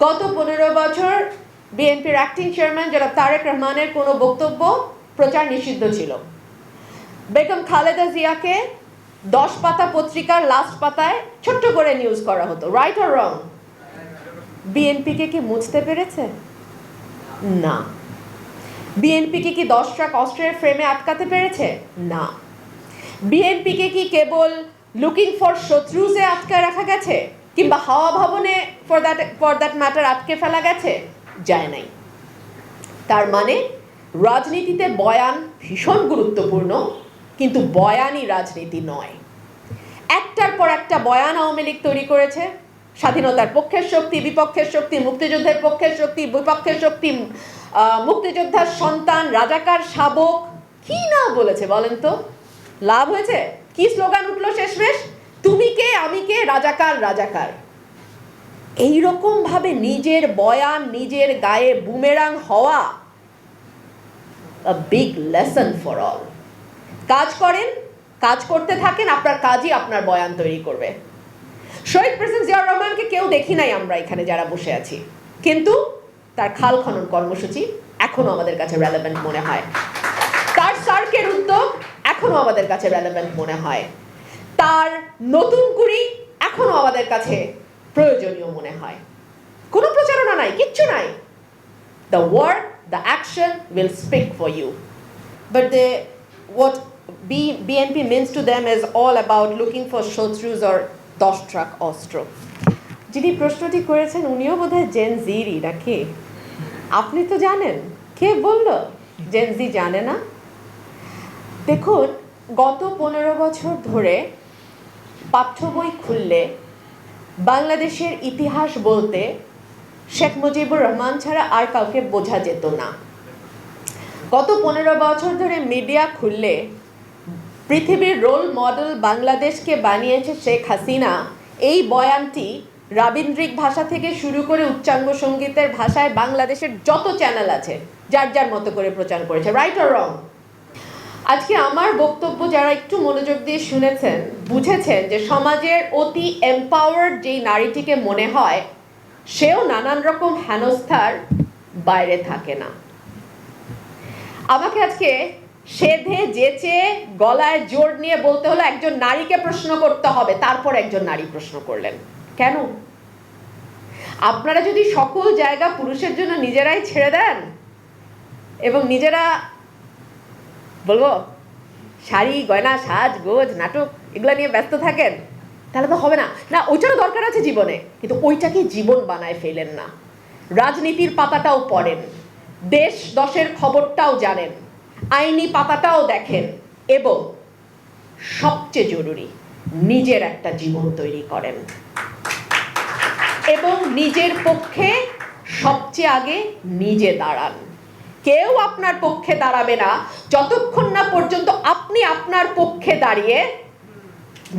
গত 15 বছর বিএনপির অ্যাক্টিং চেয়ারম্যান যারা তারেক রহমানের কোনো বক্তব্য প্রচার নিষিদ্ধ ছিল। বেগম খালেদা জিয়াকে 10 পাতা পত্রিকার লাস্ট পাতায় ছোট্ট করে নিউজ করা হতো, রাইট অর রং? বিএনপিকে কি মুছতে পেরেছে? না। বিএনপিকে কি 10 ট্রাক অস্ত্রের ফ্রেমে আটকাতে পেরেছে? না। বিএনপিকে কি কেবল লুকিং ফর শত্রুজে আটকায় রাখা গেছে, কিংবা হাওয়া ভবনে ফর দ্যাট ম্যাটার আটকে ফেলা গেছে? যায় নাই। তার মানে রাজনীতিতে বয়ান ভীষণ গুরুত্বপূর্ণ, কিন্তু বয়ানই রাজনীতি নয়। একটার পর একটা বয়ান আওয়ামী লীগ তৈরি করেছে। স্বাধীনতার পক্ষের শক্তি, বিপক্ষের শক্তি, মুক্তিযুদ্ধের পক্ষের শক্তি, বিপক্ষের শক্তি, মুক্তিযোদ্ধার সন্তান, রাজাকার, শাবক, কি না বলেছে বলেন তো? লাভ হয়েছে? কি স্লোগান উঠলো শেষমেশ? তুমি কে, আমি কে, রাজাকার রাজাকার। এইরকম ভাবে নিজের বয়ান নিজের গায়ে বুমেরাং হওয়া, a big lesson for all. কাজ করেন, কাজ করতে থাকেন, আপনার কাজই আপনার বয়ান তৈরি করবে। শহীদ প্রেসিডেন্ট জিয়াউর রহমানকে কেউ দেখি নাই আমরা এখানে যারা বসে আছি, কিন্তু তার খাল খনন কর্মসূচি এখনো আমাদের কাছে রেলেভেন্ট মনে হয়। তার সার্কের উদ্যোগ এখনো আমাদের কাছে রেলেভেন্ট মনে হয়। তার নতুন কুড়ি এখনো আমাদের কাছে প্রয়োজনীয় মনে হয়। কোনো প্রচারণা নাই, কিচ্ছু নাই। The word, the action will speak for you. But what BNP means to them is all about looking for শত্রুজ or 10 truck অস্ত্র। যিনি প্রশ্নটি করেছেন উনিও বোধহয় জেন জিরই নাকি? আপনি তো জানেন। কে বলল জেন জি জানে না? দেখুন, গত 15 বছর ধরে পাঠ্য বই খুললে বাংলাদেশের ইতিহাস বলতে শেখ মুজিবুর রহমান ছাড়া আর কাউকে বোঝা যেত না। গত 15 বছর ধরে মিডিয়া খুললে পৃথিবীর রোল মডেল বাংলাদেশকে বানিয়েছে শেখ হাসিনা, এই বয়ানটি রাবীন্দ্রিক ভাষা থেকে শুরু করে উচ্চাঙ্গ সঙ্গীতের ভাষায় বাংলাদেশের যত চ্যানেল আছে যার যার মতো করে প্রচার করেছে, রাইট অর রং? আজকে আমার বক্তব্য যারা একটু মনোযোগ দিয়ে শুনেছেন বুঝেছেন যে সমাজের অতি এম্পাওয়ার্ড যেই নারীটিকে মনে হয় সেও নানান রকম হেনস্থার বাইরে থাকে না। আমাকে আজকে সেধে যেচে গলায় জোর নিয়ে বলতে হলো একজন নারীকে প্রশ্ন করতে হবে, তারপর একজন নারী প্রশ্ন করলেন। কেন? আপনারা যদি সকল জায়গা পুরুষের জন্য নিজেরাই ছেড়ে দেন এবং নিজেরা বলবো শাড়ি গয়না সাজ গোজ নাটক এগুলো নিয়ে ব্যস্ত থাকেন, তাহলে তো হবে না। না, ওইটারও দরকার আছে জীবনে, কিন্তু ওইটাকে জীবন বানায় ফেলেন না। রাজনীতির পাতাটাও পড়েন, দেশ দশের খবরটাও জানেন, আইনি পাতাটাও দেখেন, এবং সবচেয়ে জরুরি নিজের একটা জীবন তৈরি করেন এবং নিজের পক্ষে সবচেয়ে আগে নিজে দাঁড়ান। কেউ আপনার পক্ষে দাঁড়াবে না যতক্ষণ না পর্যন্ত আপনি আপনার পক্ষে দাঁড়িয়ে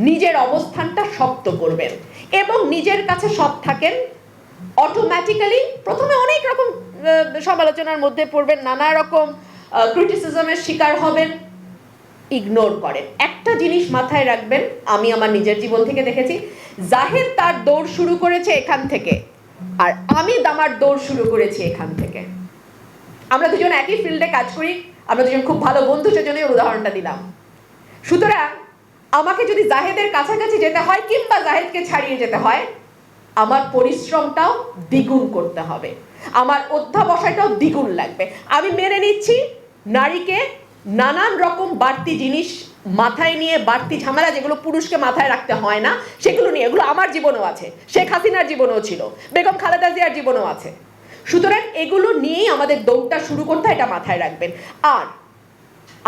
নিজের অবস্থানটা শক্ত করবেন এবং নিজের কাছে সৎ থাকেন। অটোমেটিক্যালি প্রথমে অনেক রকম সমালোচনার মধ্যে পড়বেন, নানা রকম ক্রিটিসিজমের শিকার হবেন, ইগনোর করেন। একটা জিনিস মাথায় রাখবেন, আমি আমার নিজের জীবন থেকে দেখেছি, জাহেদ তার দৌড় শুরু করেছে এখান থেকে, আর আমি আমার দৌড় শুরু করেছি এখান থেকে। আমরা দুজন একই ফিল্ডে কাজ করি, আমরা দুজন খুব ভালো বন্ধু, সেজন্যই উদাহরণটা দিলাম। সুতরাং আমাকে যদি জাহেদের কাছাকাছি যেতে হয় কিংবা জাহেদকে ছাড়িয়ে যেতে হয়, আমার পরিশ্রমটাও দ্বিগুণ করতে হবে, আমার অধ্যাবসায়টাও দ্বিগুণ লাগবে। আমি মেনে নিচ্ছি নারীকে নানান রকম বাড়তি জিনিস মাথায় নিয়ে, বাড়তি ঝামেলা যেগুলো পুরুষকে মাথায় রাখতে হয় না সেগুলো নিয়ে, এগুলো আমার জীবনেও আছে, শেখ হাসিনার জীবনেও ছিল, বেগম খালেদা জিয়ার জীবনেও আছে। সুতরাং এগুলো নিয়েই আমাদের দৌড়টা শুরু করতে হয়, এটা মাথায় রাখবেন। আর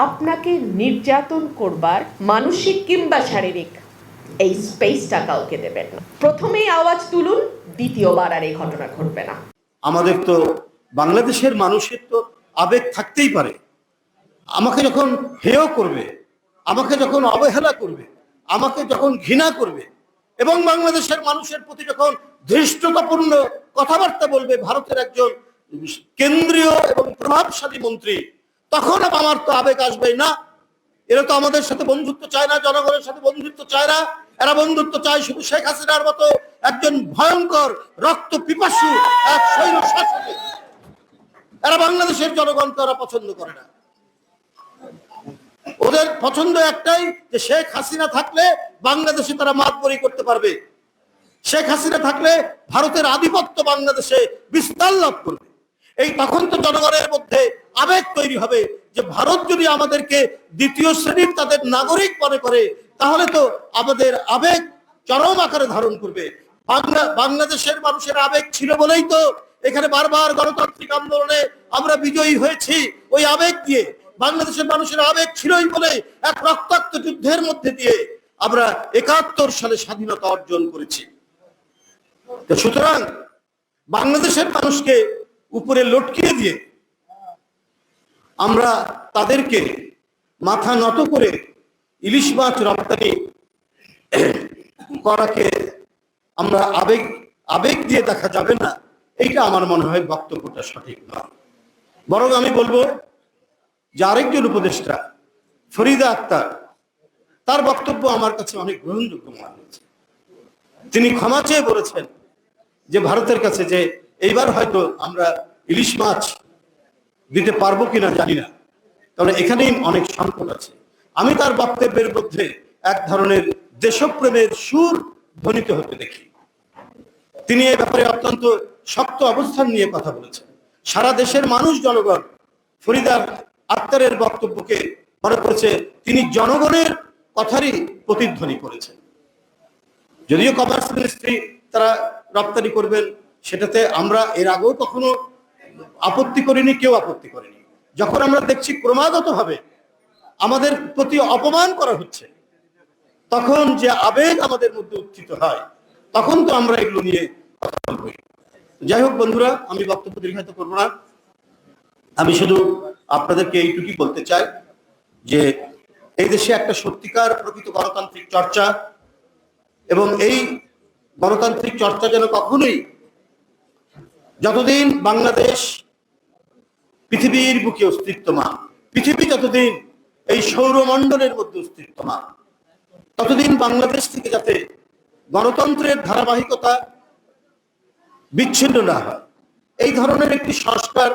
আপনাকে নির্যাতন করবার মানসিক কিংবা শারীরিক এই স্পেসটা কাউকে দেবেন না। প্রথমেই আওয়াজ তুলুন, দ্বিতীয়বার আর এই ঘটনা ঘটবে না। আমাদের তো বাংলাদেশের মানুষের তো আবেগ থাকতেই পারে। আমাকে যখন হেয় করবে, আমাকে যখন অবহেলা করবে, আমাকে যখন ঘৃণা করবে এবং বাংলাদেশের মানুষের প্রতি যখন ধৃষ্টতাপূর্ণ কথাবার্তা বলবে ভারতের একজন কেন্দ্রীয় এবং প্রভাবশালী মন্ত্রী, তখন আমার তো আবেগ আসবেই না। এরা তো আমাদের সাথে বন্ধুত্ব চায় না, জনগণের সাথে বন্ধুত্ব চায় না, এরা বন্ধুত্ব চায় শুধু শেখ হাসিনার মতো একজন ভয়ঙ্কর রক্ত পিপাসু এক স্বৈর শাসকে। এরা বাংলাদেশের জনগণকে ওরা পছন্দ করে না। ওদের পছন্দ একটাই, যে শেখ হাসিনা থাকলে বাংলাদেশে তারা মাতবরি করতে পারবে, শেখ হাসিনা থাকলে ভারতের আধিপত্য বাংলাদেশে বিস্তার লাভ করবে। এই তখন তো জনগণের মধ্যে আবেগ তৈরি হবে যে ভারত যদি আমাদেরকে দ্বিতীয় শ্রেণীর তাদের নাগরিক মনে করে, তাহলে তো আমাদের আবেগ চরম আকারে ধারণ করবে। বাংলাদেশের মানুষের আবেগ ছিল বলেই তো এখানে বারবার গণতান্ত্রিক আন্দোলনে আমরা বিজয়ী হয়েছি। ওই আবেগ দিয়ে, বাংলাদেশের মানুষের আবেগ ছিলই বলে এক রক্তাক্ত যুদ্ধের মধ্যে দিয়ে আমরা ৭১ সালে স্বাধীনতা অর্জন করেছি। সুতরাং বাংলাদেশের মানুষকে উপরে লটকিয়ে দিয়ে আমরা তাদেরকে মাথা নত করে ইলিশ মাছ রপ্তানি করাকে আমরা আবেগ দিয়ে দেখা যাবে না, এইটা আমার মনে হয় বক্তব্যটা সঠিক নয়। বরং আমি বলবো যে আরেকজন উপদেষ্টা ফরিদা আক্তার, তার বক্তব্য আমার কাছে অনেক গ্রহণযোগ্য মনে হয়েছে। তিনি ক্ষমা চেয়ে বলেছেন যে ভারতের কাছে যে এইবার হয়তো আমরা ইলিশ মাছ দিতে পারবো কিনা জানি না, কারণ এখানেই অনেক সংকট আছে। আমি তার বক্তব্যের মধ্যে এক ধরনের দেশপ্রেমের সুর ধ্বনিত হতে দেখি। তিনি এ ব্যাপারে অত্যন্ত শক্ত অবস্থান নিয়ে কথা বলেছেন। সারা দেশের মানুষ, জনগণ ফরিদা আক্তারের বক্তব্যকে মনে করেছে তিনি জনগণের কথারই প্রতিধ্বনি করেছেন। যদিও কমার্স মিনিস্ট্রি তারা রপ্তানি করবেন, সেটাতে আমরা এর আগেও কখনো আপত্তি করিনি, কেউ আপত্তি করেনি। যখন আমরা দেখছি ক্রমাগতভাবে আমাদের প্রতি অপমান করা হচ্ছে, তখন যে আবেগ আমাদের মধ্যে উত্থিত হয়, তখন তো আমরা এগুলো নিয়ে কথা বলবো। যাই হোক বন্ধুরা, আমি বক্তব্য দীর্ঘায়িত করবো না। আমি শুধু আপনাদেরকে এইটুকুই বলতে চাই যে এই দেশে একটা সত্যিকার প্রকৃত গণতান্ত্রিক চর্চা, এবং এই গণতান্ত্রিক চর্চা যেন কখনোই, যতদিন বাংলাদেশ পৃথিবীর বুকে অস্তিত্বমান, পৃথিবী যতদিন এই সৌরমণ্ডলের মধ্যে অস্তিত্বমান, ততদিন বাংলাদেশ থেকে যাতে গণতন্ত্রের ধারাবাহিকতা বিচ্ছিন্ন না হয়, এই ধরনের একটি সংস্কার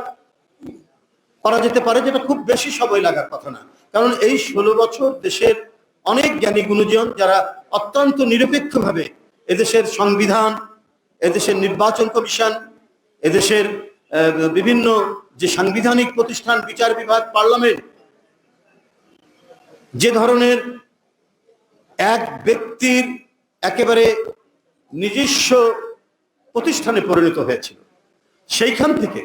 করা যেতে পারে, যেটা খুব বেশি সময় লাগার কথা না। কারণ এই 16 বছর দেশের অনেক জ্ঞানী গুণীজন, যারা অত্যন্ত নিরপেক্ষভাবে এদেশের সংবিধান, এদেশের নির্বাচন কমিশন, এদেশের বিভিন্ন যে সাংবিধানিক প্রতিষ্ঠান, বিচার বিভাগ, পার্লামেন্ট, যে ধরনের এক ব্যক্তির একেবারে নিজস্ব প্রতিষ্ঠানে পরিণত হয়েছিল, সেইখান থেকে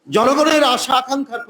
জনগণের আশা আকাঙ্ক্ষার